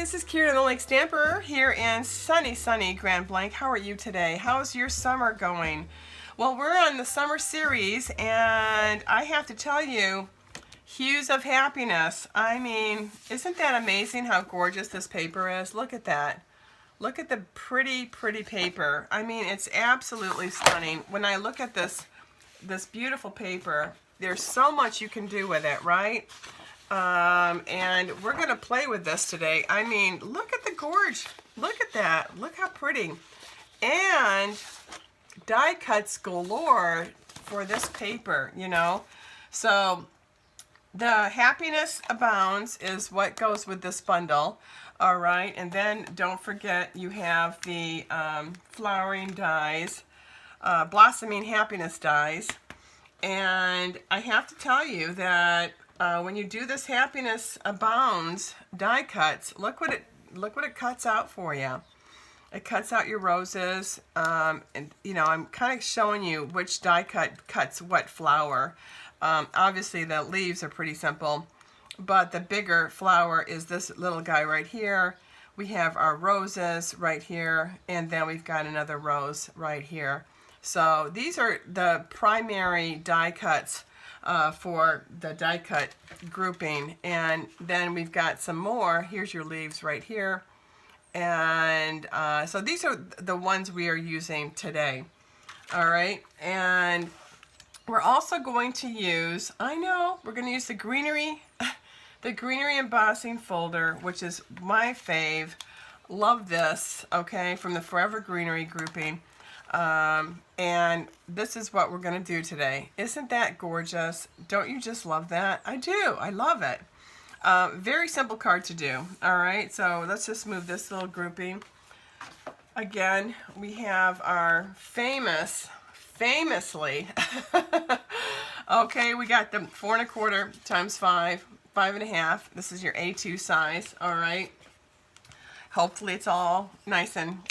this is Kira the Lake Stamper here in sunny Grand Blanc. How are you today? How's your summer going? Well, we're on the summer series, and I have to tell you, Hues of Happiness. I mean, isn't that amazing how gorgeous this paper is? Look at that. Look at the pretty paper. I mean, it's absolutely stunning. When I look at this beautiful paper, there's so much you can do with it, right? And we're going to play with this today. I mean, look at the gorge. Look at that. Look how pretty. And die cuts galore for this paper, you know. So the Happiness Abounds is what goes with this bundle. All right. And then don't forget you have the flowering dies, blossoming happiness dies. And I have to tell you that when you do this Happiness Abounds die cuts, look what it cuts out for you. It cuts out your roses, and you know, I'm kind of showing you which die cut cuts what flower. Obviously the leaves are pretty simple, but the bigger flower is this little guy right here. We have our roses right here, and then we've got another rose right here. So these are the primary die cuts for the die cut grouping, and then we've got some more. Here's your leaves right here, and so these are the ones we are using today. All right, and we're also going to use, we're going to use the greenery embossing folder, which is my fave. Love this, okay, from the Forever Greenery grouping. And this is what we're going to do today. Isn't that gorgeous? Don't you just love that? I do. I love it. Very simple card to do. All right, so let's just move this little grouping. Again, we have our famously, okay, we got the 4 1/4 times 5, 5 1/2. This is your A2 size. All right. Hopefully it's all nice and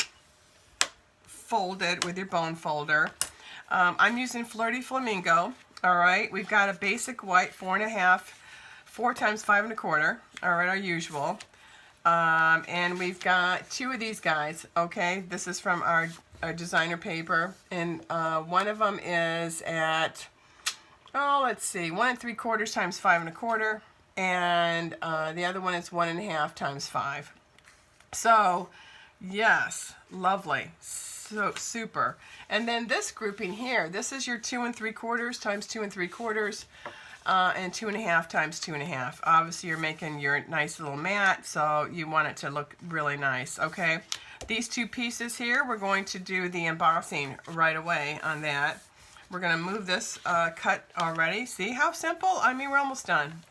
folded with your bone folder. I'm using Flirty Flamingo. All right, we've got a basic white 4 1/2, 4 times 5 1/4. All right, our usual. And we've got 2 of these guys. Okay, this is from our designer paper, and one of them is at, let's see, 1 3/4 times 5 1/4, and the other one is 1 1/2 times 5. So, yes, lovely. So super. And then this grouping here, this is your 2 3/4 times 2 3/4, and 2 1/2 times 2 1/2. Obviously you're making your nice little mat, so you want it to look really nice. Okay, these 2 pieces here, we're going to do the embossing right away on that. We're going to move this cut already. See how simple? I mean, we're almost done.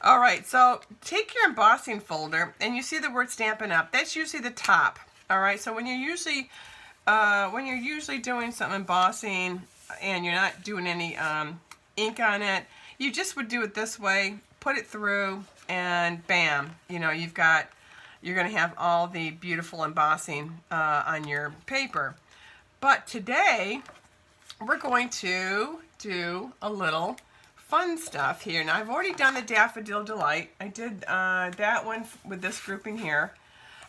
All right, so take your embossing folder, and you see the word Stampin' Up. That's usually the top. All right, so when you're usually doing some embossing and you're not doing any ink on it, you just would do it this way, put it through, and bam, you know, you're going to have all the beautiful embossing on your paper. But today we're going to do a little fun stuff here. Now I've already done the Daffodil Delight. I did that one with this grouping here.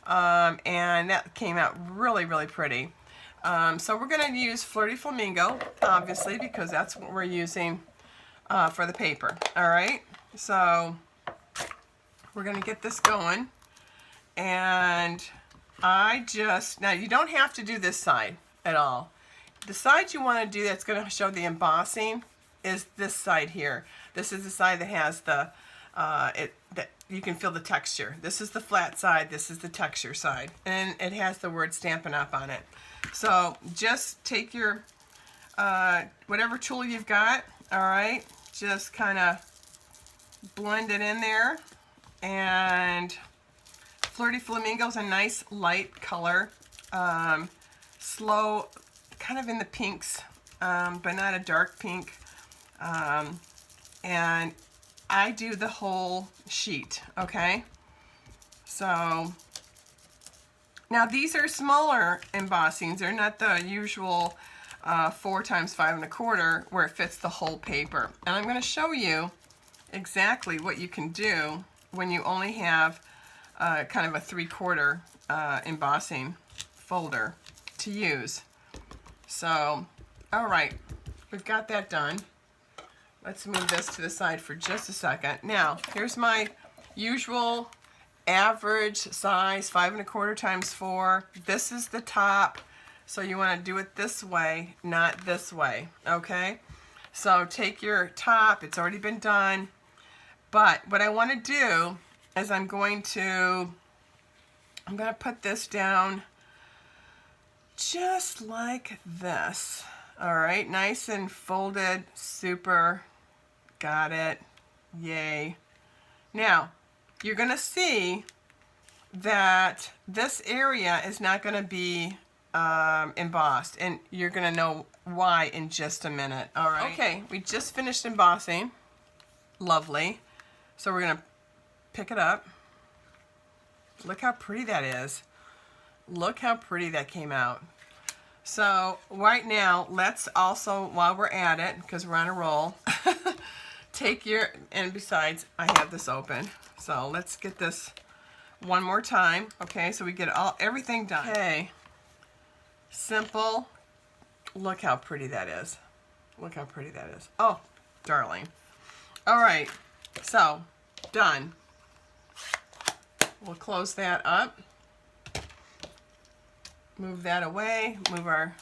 And that came out really pretty. So we're going to use Flirty Flamingo, obviously, because that's what we're using for the paper. All right, so we're going to get this going, and now you don't have to do this side at all. The side you want to do that's going to show the embossing is this side here. This is the side that has the that you can feel the texture. This is the flat side, this is the texture side, and it has the word Stampin' Up on it. So just take your whatever tool you've got, all right, just kind of blend it in there. And Flirty Flamingo is a nice light color, slow, kind of in the pinks, but not a dark pink. And I do the whole sheet, okay? So now these are smaller embossings. They're not the usual 4 times 5 1/4 where it fits the whole paper. And I'm going to show you exactly what you can do when you only have kind of a 3/4 embossing folder to use. So, all right, we've got that done. Let's move this to the side for just a second. Now, here's my usual average size, 5 1/4 times 4. This is the top, so you want to do it this way, not this way, okay? So take your top, it's already been done, but what I want to do is I'm going to put this down just like this. All right, nice and folded, super, got it, yay. Now, you're gonna see that this area is not gonna be embossed, and you're gonna know why in just a minute, all right? Okay, we just finished embossing, lovely. So we're gonna pick it up. Look how pretty that is. Look how pretty that came out. So right now, let's also, while we're at it, because we're on a roll, take your, and besides, I have this open. So let's get this one more time. Okay, so we get everything done. Okay, simple. Look how pretty that is. Look how pretty that is. Oh, darling. All right, so done. We'll close that up. Move that away, move our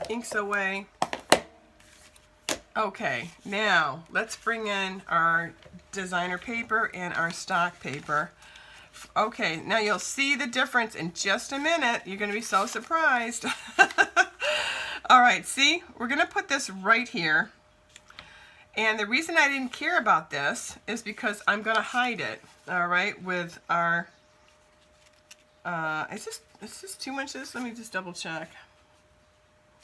inks away. Okay, now let's bring in our designer paper and our stock paper. Okay, now you'll see the difference in just a minute. You're going to be so surprised. All right, see, we're going to put this right here. And the reason I didn't care about this is because I'm going to hide it, all right, with our, is this 2 inches? Let me just double check.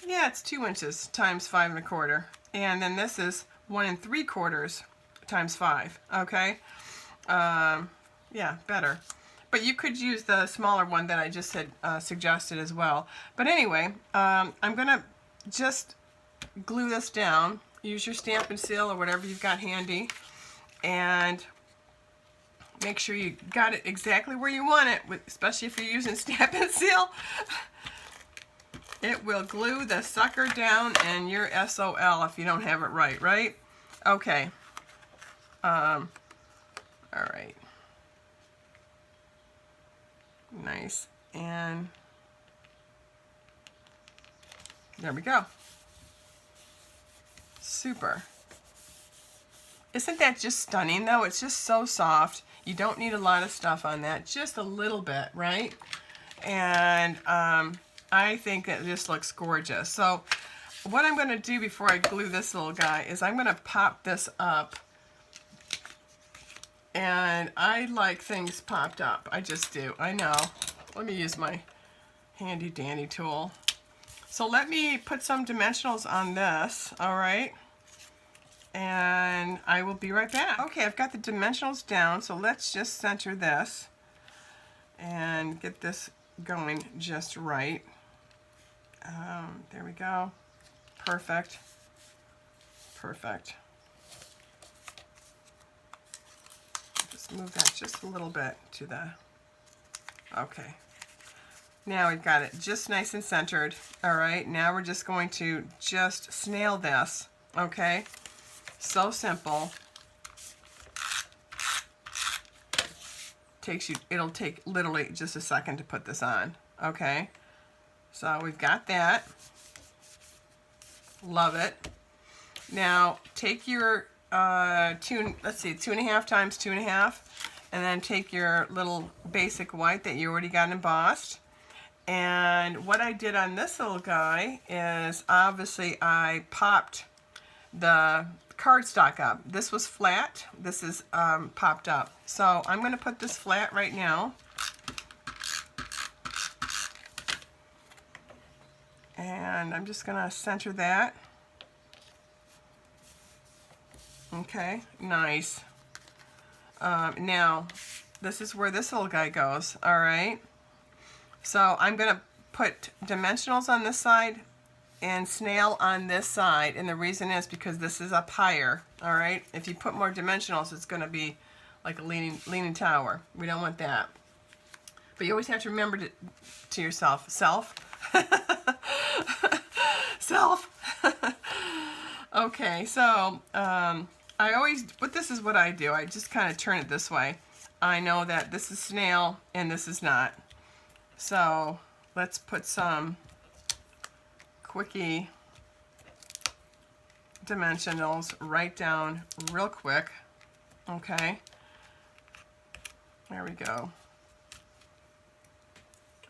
Yeah, it's 2 inches times 5 1/4. And then this is 1 3/4 times 5, okay? Yeah, better. But you could use the smaller one that I just had suggested as well. But anyway, I'm gonna just glue this down. Use your stamp and seal or whatever you've got handy. And make sure you got it exactly where you want it, especially if you're using stamp and seal. It will glue the sucker down and you're SOL if you don't have it right, right? Okay. All right. Nice. And there we go. Super. Isn't that just stunning though? It's just so soft. You don't need a lot of stuff on that, just a little bit, right? And I think that this looks gorgeous. So what I'm going to do before I glue this little guy is I'm going to pop this up. And I like things popped up. I just do. I know. Let me use my handy dandy tool. So let me put some dimensionals on this, all right? And I will be right back. Okay, I've got the dimensionals down, so let's just center this and get this going just right. There we go. Perfect. Perfect. Just move that just a little bit to the, okay. Now we've got it just nice and centered. All right, now we're just going to just snail this, okay? So simple. It'll take literally just a second to put this on, okay? So we've got that. Love it. Now take your let's see, 2.5 times 2.5, and then take your little basic white that you already got embossed. And what I did on this little guy is obviously I popped the cardstock up. This was flat. This is popped up. So I'm going to put this flat right now. And I'm just going to center that. Okay, nice. Now, this is where this little guy goes, all right? So I'm going to put dimensionals on this side and snail on this side, and the reason is because this is up higher, all right? If you put more dimensionals, it's going to be like a leaning tower. We don't want that. But you always have to remember to yourself, self. Okay, so but this is what I do. I just kind of turn it this way. I know that this is snail and this is not. So let's put some quickie dimensionals right down real quick. Okay, there we go.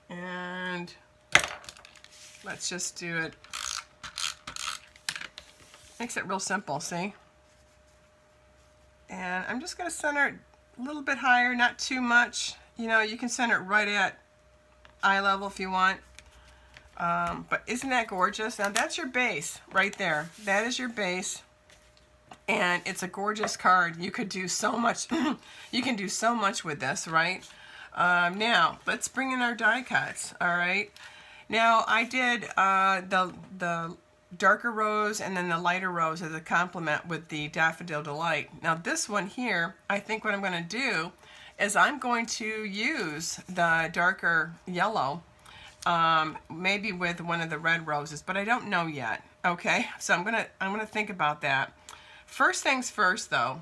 And let's just do it. Makes it real simple, see? And I'm just going to center it a little bit higher, not too much. You know, you can center it right at eye level if you want. But isn't that gorgeous? Now that's your base right there. That is your base. And it's a gorgeous card. You could do so much. You can do so much with this, right? Now, let's bring in our die cuts, all right? Now, I did the darker rose and then the lighter rose as a complement with the Daffodil Delight. Now, this one here, I think what I'm going to do is I'm going to use the darker yellow, maybe with one of the red roses, but I don't know yet, okay? So I'm gonna think about that. First things first, though.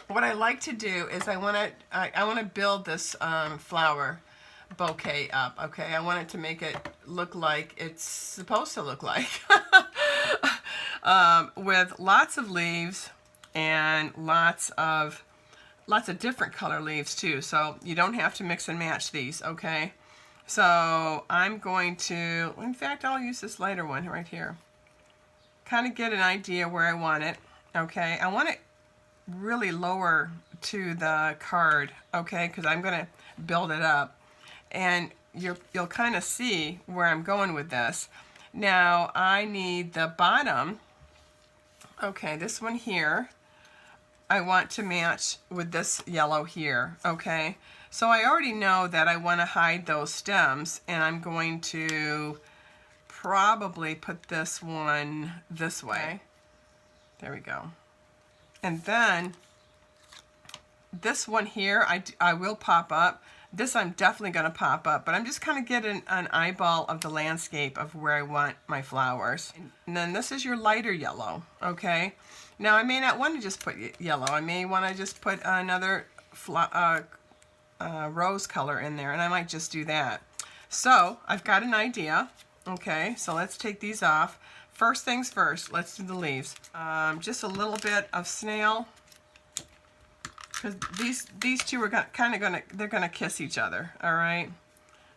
What I like to do is I want to build this flower bouquet up, okay? I want it to make it look like it's supposed to look like. With lots of leaves and lots of different color leaves too, so you don't have to mix and match these, okay? So I'm going to, in fact, I'll use this lighter one right here. Kind of get an idea where I want it, okay? I want it really lower to the card, okay, because I'm going to build it up, and you'll kind of see where I'm going with this. Now I need the bottom, okay, this one here, I want to match with this yellow here, okay? So I already know that I want to hide those stems, and I'm going to probably put this one this way. There we go. And then this one here, I will pop up. This I'm definitely going to pop up, but I'm just kind of getting an eyeball of the landscape of where I want my flowers. And then this is your lighter yellow, okay? Now I may not want to just put yellow. I may want to just put another rose color in there, and I might just do that. So I've got an idea, okay? So let's take these off. First things first, let's do the leaves. Just a little bit of snail, because these two are kind of gonna kiss each other. All right.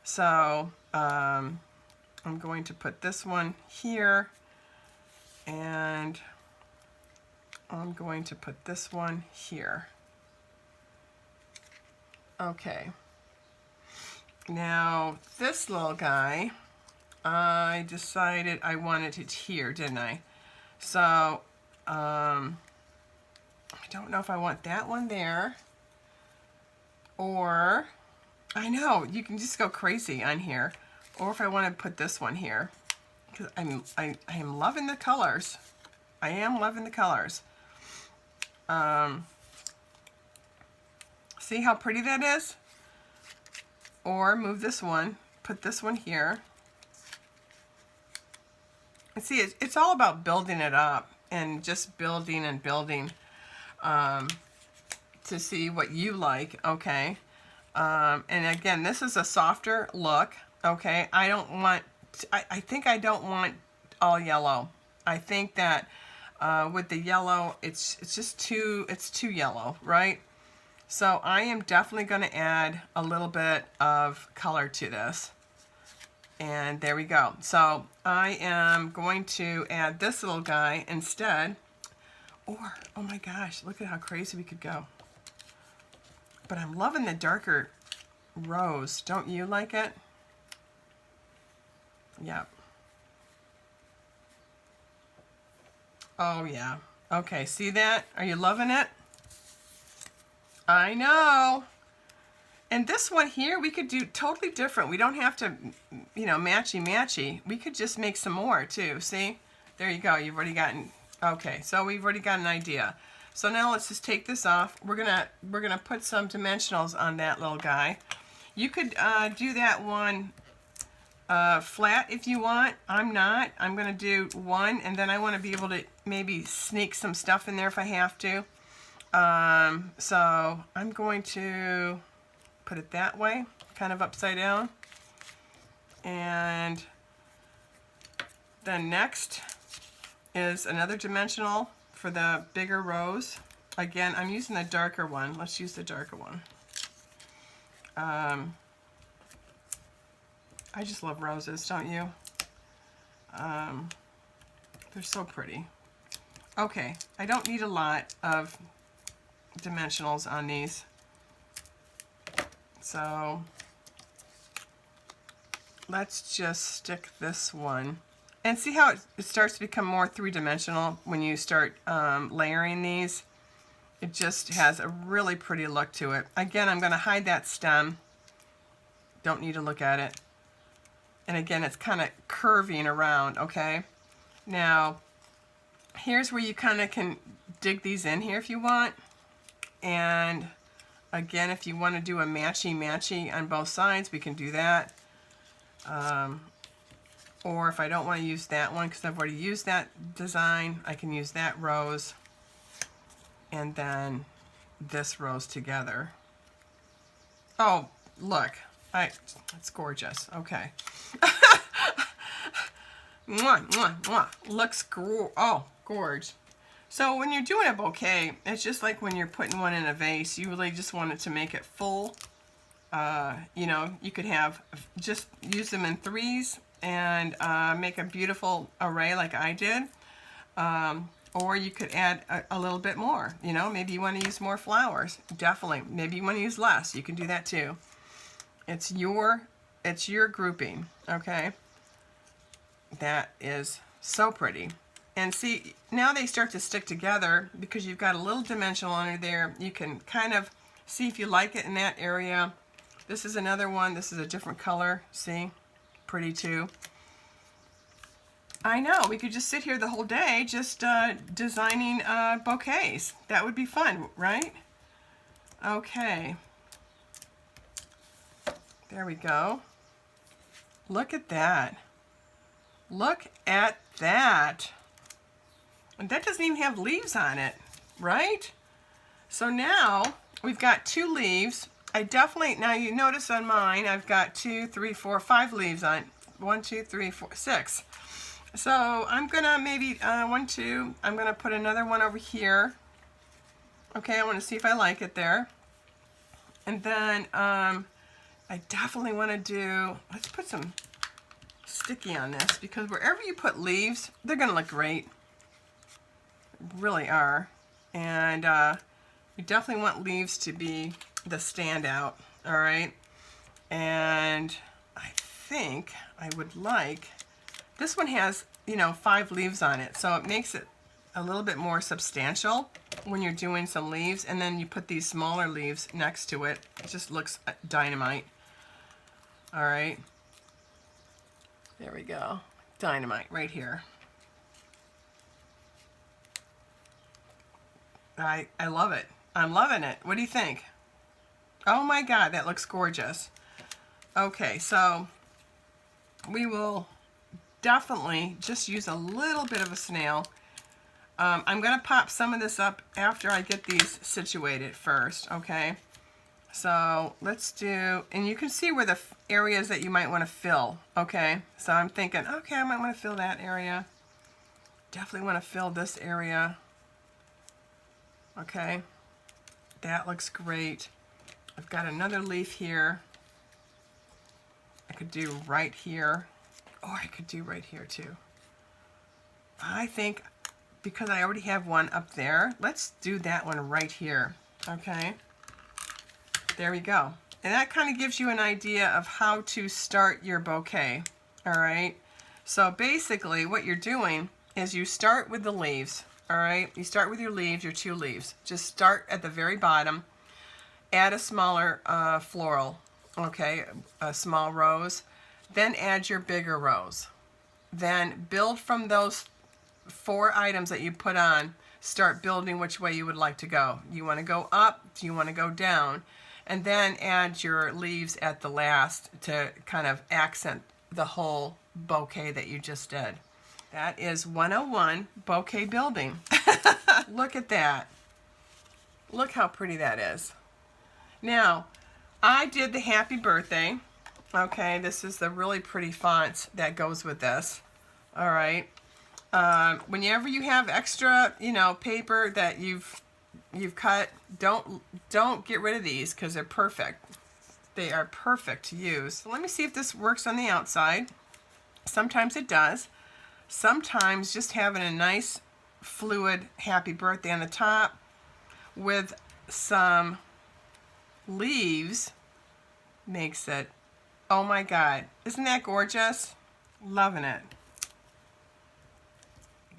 So I'm going to put this one here, and I'm going to put this one here. Okay. Now this little guy, I decided I wanted it here, didn't I? So, I don't know if I want that one there, or, I know, you can just go crazy on here, or if I want to put this one here, because I am loving the colors. I am loving the colors. See how pretty that is? Or move this one, put this one here. And see, it's all about building it up and just building and building to see what you like, okay? And again, this is a softer look, okay? I think I don't want all yellow. I think that with the yellow, it's just too yellow, right? So I am definitely going to add a little bit of color to this. And there we go. So I am going to add this little guy instead. Or, oh my gosh, look at how crazy we could go. But I'm loving the darker rose. Don't you like it? Yep. Oh yeah. Okay, see that? Are you loving it? I know. And this one here, we could do totally different. We don't have to, you know, matchy-matchy. We could just make some more too, see? There you go, you've already gotten, okay, so we've already got an idea. So now let's just take this off. We're gonna put some dimensionals on that little guy. You could do that one flat if you want. I'm not. I'm gonna do one, and then I want to be able to maybe sneak some stuff in there if I have to. So I'm going to put it that way, kind of upside down. And then next is another dimensional for the bigger rose. Again, I'm using the darker one. Let's use the darker one. I just love roses, don't you? They're so pretty. Okay, I don't need a lot of dimensionals on these. So let's just stick this one. And see how it starts to become more three-dimensional when you start layering these. It just has a really pretty look to it. Again, I'm going to hide that stem. Don't need to look at it. And again, it's kind of curving around, okay? Now, here's where you kind of can dig these in here if you want. And again, if you want to do a matchy-matchy on both sides, we can do that. Or if I don't want to use that one because I've already used that design, I can use that rose and then this rose together. Oh, look. It's gorgeous. Okay. Mwah, mwah, mwah. Looks gorge. So when you're doing a bouquet, it's just like when you're putting one in a vase. You really just want it to make it full. You know, you could have just use them in threes and make a beautiful array like I did. Or you could add a little bit more. You know, maybe you want to use more flowers. Definitely. Maybe you want to use less. You can do that too. It's your grouping, okay? That is so pretty. And see, now they start to stick together because you've got a little dimensional under there. You can kind of see if you like it in that area. This is another one. This is a different color. See? Pretty too. I know, we could just sit here the whole day just designing bouquets. That would be fun, right? Okay. There we go. Look at that. Look at that. And that doesn't even have leaves on it, right? So now we've got 2 leaves. Now you notice on mine, I've got 2, 3, 4, 5 leaves on it. 1, 2, 3, 4, 6. So I'm gonna maybe, 1, 2, I'm gonna put another one over here. Okay, I wanna see if I like it there. And then I definitely wanna do, let's put some sticky on this because wherever you put leaves, they're gonna look great. Really are. And you definitely want leaves to be the standout, all right? And I think I would like, this one has, you know, 5 leaves on it, so it makes it a little bit more substantial when you're doing some leaves, and then you put these smaller leaves next to it. It just looks dynamite. All right. There we go. Dynamite right here. I love it. I'm loving it. What do you think? Oh my God, that looks gorgeous. Okay, so we will definitely just use a little bit of a snail. I'm going to pop some of this up after I get these situated first, okay? So let's do, and you can see where the areas that you might want to fill, okay? So I'm thinking, okay, I might want to fill that area. Definitely want to fill this area. Okay, that looks great. I've got another leaf here. I could do right here, or I could do right here too. I think because I already have one up there, let's do that one right here. Okay, there we go. And that kind of gives you an idea of how to start your bouquet. All right, so basically what you're doing is you start with the leaves. All right, you start with your leaves, your 2 leaves. Just start at the very bottom, add a smaller floral, okay, a small rose, then add your bigger rose. Then build from those 4 items that you put on. start building which way you would like to go. You want to go up? Do you want to go down? And then add your leaves at the last to kind of accent the whole bouquet that you just did. That is 101 bouquet building. Look at that. Look how pretty that is. Now, I did the happy birthday. Okay, this is the really pretty font that goes with this. All right. Whenever you have extra, paper that you've cut, don't get rid of these because they're perfect. They are perfect to use. So let me see if this works on the outside. Sometimes it does. Sometimes just having a nice fluid happy birthday on the top with some leaves makes it, oh my God, isn't that gorgeous? Loving it.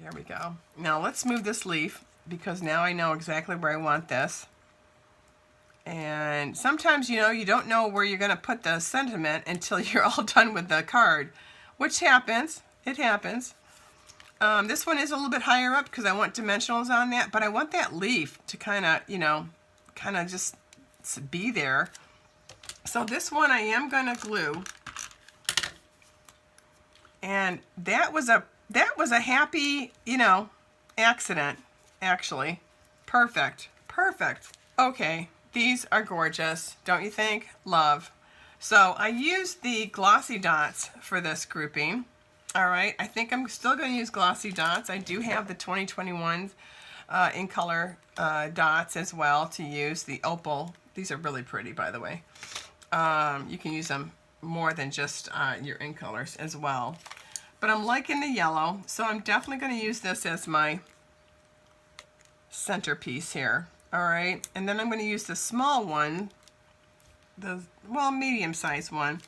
There we go. Now let's move this leaf because now I know exactly where I want this. And sometimes, you don't know where you're going to put the sentiment until you're all done with the card, which happens. It happens. This one is a little bit higher up because I want dimensionals on that, but I want that leaf to kind of just be there. So this one I am going to glue. And that was a happy, accident, actually. Perfect. Perfect. Okay, these are gorgeous, don't you think? Love. So I used the glossy dots for this grouping. All right, I think I'm still going to use glossy dots. I do have the 2021 in color dots as well to use, the opal. These are really pretty, by the way. You can use them more than just your in colors as well. But I'm liking the yellow, so I'm definitely going to use this as my centerpiece here. All right, and then I'm going to use the small one, medium-sized one,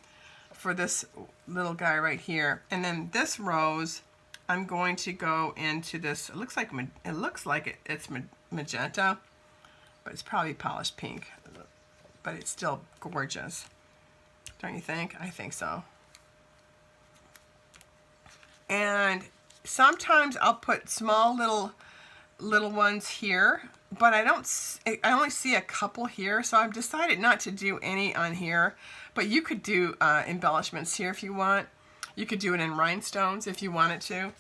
for this little guy right here. And then this rose, I'm going to go into this. It looks like it's magenta, but it's probably polished pink. But it's still gorgeous, don't you think? I think so. And sometimes I'll put small little ones here, but I only see a couple here, so I've decided not to do any on here. But you could do embellishments here if you want. You could do it in rhinestones if you wanted to.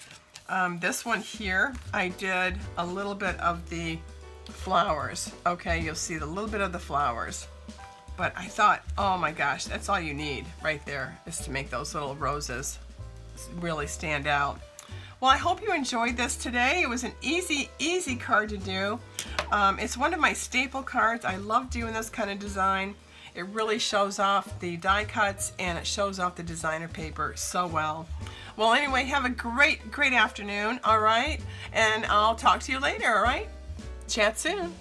This one here, I did a little bit of the flowers. Okay, you'll see a little bit of the flowers. But I thought, oh my gosh, that's all you need right there is to make those little roses really stand out. Well, I hope you enjoyed this today. It was an easy card to do. It's one of my staple cards. I love doing this kind of design. It really shows off the die cuts and it shows off the designer paper so well. Well, anyway, have a great afternoon, all right? And I'll talk to you later, all right? Chat soon.